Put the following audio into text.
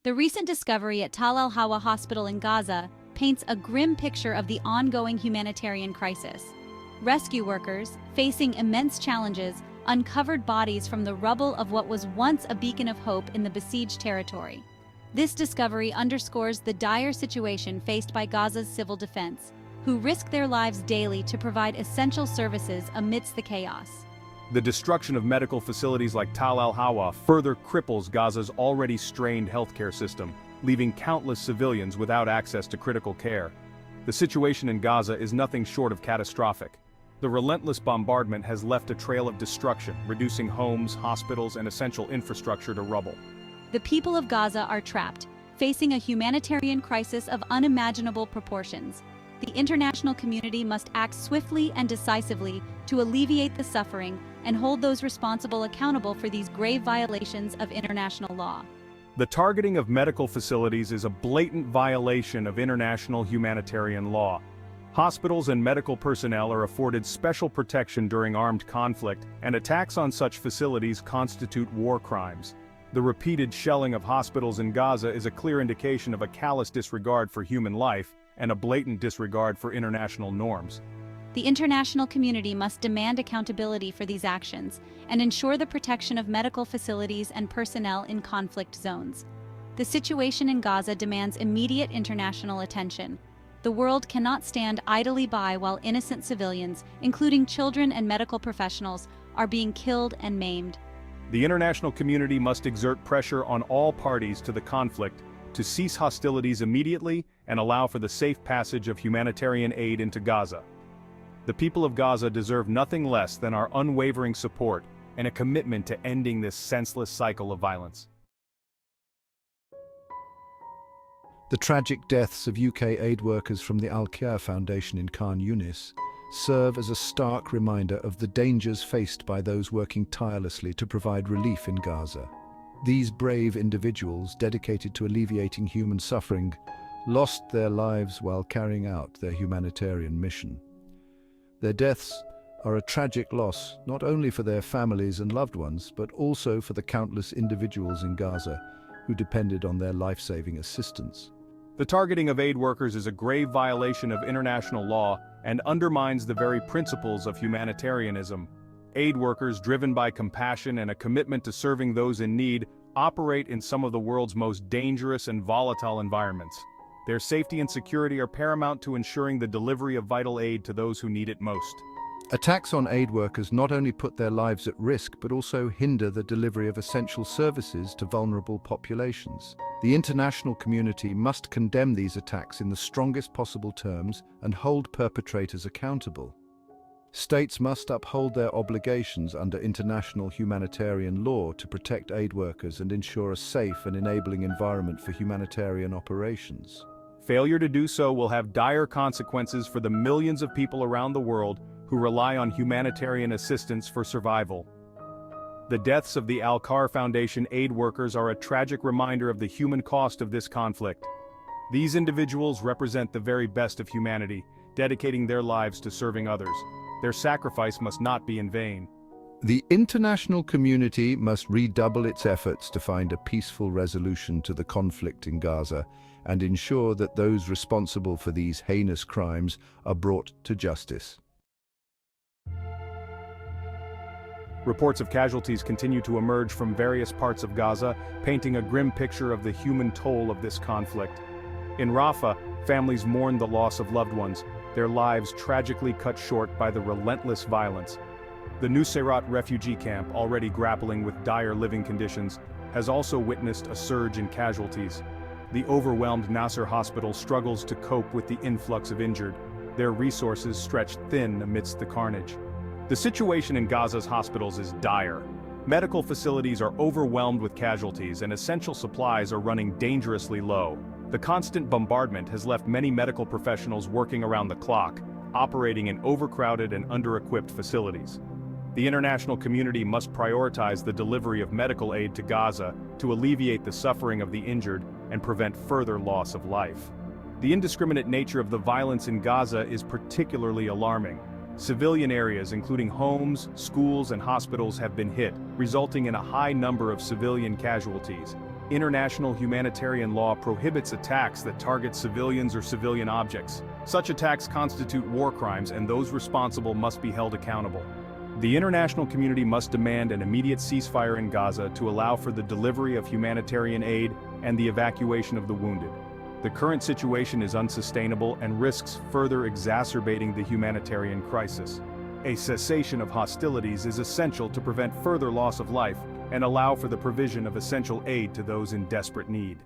The recent discovery at Tal al-Hawa Hospital in Gaza paints a grim picture of the ongoing humanitarian crisis. Rescue workers, facing immense challenges, uncovered bodies from the rubble of what was once a beacon of hope in the besieged territory. This discovery underscores the dire situation faced by Gaza's civil defense, who risk their lives daily to provide essential services amidst the chaos. The destruction of medical facilities like Tal al-Hawa further cripples Gaza's already strained healthcare system, leaving countless civilians without access to critical care. The situation in Gaza is nothing short of catastrophic. The relentless bombardment has left a trail of destruction, reducing homes, hospitals, and essential infrastructure to rubble. The people of Gaza are trapped, facing a humanitarian crisis of unimaginable proportions. The international community must act swiftly and decisively to alleviate the suffering and hold those responsible accountable for these grave violations of international law. The targeting of medical facilities is a blatant violation of international humanitarian law. Hospitals and medical personnel are afforded special protection during armed conflict, and attacks on such facilities constitute war crimes. The repeated shelling of hospitals in Gaza is a clear indication of a callous disregard for human life and a blatant disregard for international norms. The international community must demand accountability for these actions and ensure the protection of medical facilities and personnel in conflict zones. The situation in Gaza demands immediate international attention. The world cannot stand idly by while innocent civilians, including children and medical professionals, are being killed and maimed. The international community must exert pressure on all parties to the conflict to cease hostilities immediately and allow for the safe passage of humanitarian aid into Gaza. The people of Gaza deserve nothing less than our unwavering support and a commitment to ending this senseless cycle of violence. The tragic deaths of UK aid workers from the Al-Khair Foundation in Khan Yunis serve as a stark reminder of the dangers faced by those working tirelessly to provide relief in Gaza. These brave individuals, dedicated to alleviating human suffering, lost their lives while carrying out their humanitarian mission. Their deaths are a tragic loss, not only for their families and loved ones, but also for the countless individuals in Gaza who depended on their life-saving assistance. The targeting of aid workers is a grave violation of international law and undermines the very principles of humanitarianism. Aid workers, driven by compassion and a commitment to serving those in need, operate in some of the world's most dangerous and volatile environments. Their safety and security are paramount to ensuring the delivery of vital aid to those who need it most. Attacks on aid workers not only put their lives at risk, but also hinder the delivery of essential services to vulnerable populations. The international community must condemn these attacks in the strongest possible terms and hold perpetrators accountable. States must uphold their obligations under international humanitarian law to protect aid workers and ensure a safe and enabling environment for humanitarian operations. Failure to do so will have dire consequences for the millions of people around the world who rely on humanitarian assistance for survival. The deaths of the Al-Khair Foundation aid workers are a tragic reminder of the human cost of this conflict. These individuals represent the very best of humanity, dedicating their lives to serving others. Their sacrifice must not be in vain. The international community must redouble its efforts to find a peaceful resolution to the conflict in Gaza and ensure that those responsible for these heinous crimes are brought to justice. Reports of casualties continue to emerge from various parts of Gaza, painting a grim picture of the human toll of this conflict. In Rafah, families mourn the loss of loved ones, their lives tragically cut short by the relentless violence. The Nusayrat refugee camp, already grappling with dire living conditions, has also witnessed a surge in casualties. The overwhelmed Nasser hospital struggles to cope with the influx of injured, their resources stretched thin amidst the carnage. The situation in Gaza's hospitals is dire. Medical facilities are overwhelmed with casualties and essential supplies are running dangerously low. The constant bombardment has left many medical professionals working around the clock, operating in overcrowded and under-equipped facilities. The international community must prioritize the delivery of medical aid to Gaza to alleviate the suffering of the injured and prevent further loss of life. The indiscriminate nature of the violence in Gaza is particularly alarming. Civilian areas, including homes, schools, and hospitals, have been hit, resulting in a high number of civilian casualties. International humanitarian law prohibits attacks that target civilians or civilian objects. Such attacks constitute war crimes, and those responsible must be held accountable. The international community must demand an immediate ceasefire in Gaza to allow for the delivery of humanitarian aid and the evacuation of the wounded. The current situation is unsustainable and risks further exacerbating the humanitarian crisis. A cessation of hostilities is essential to prevent further loss of life and allow for the provision of essential aid to those in desperate need.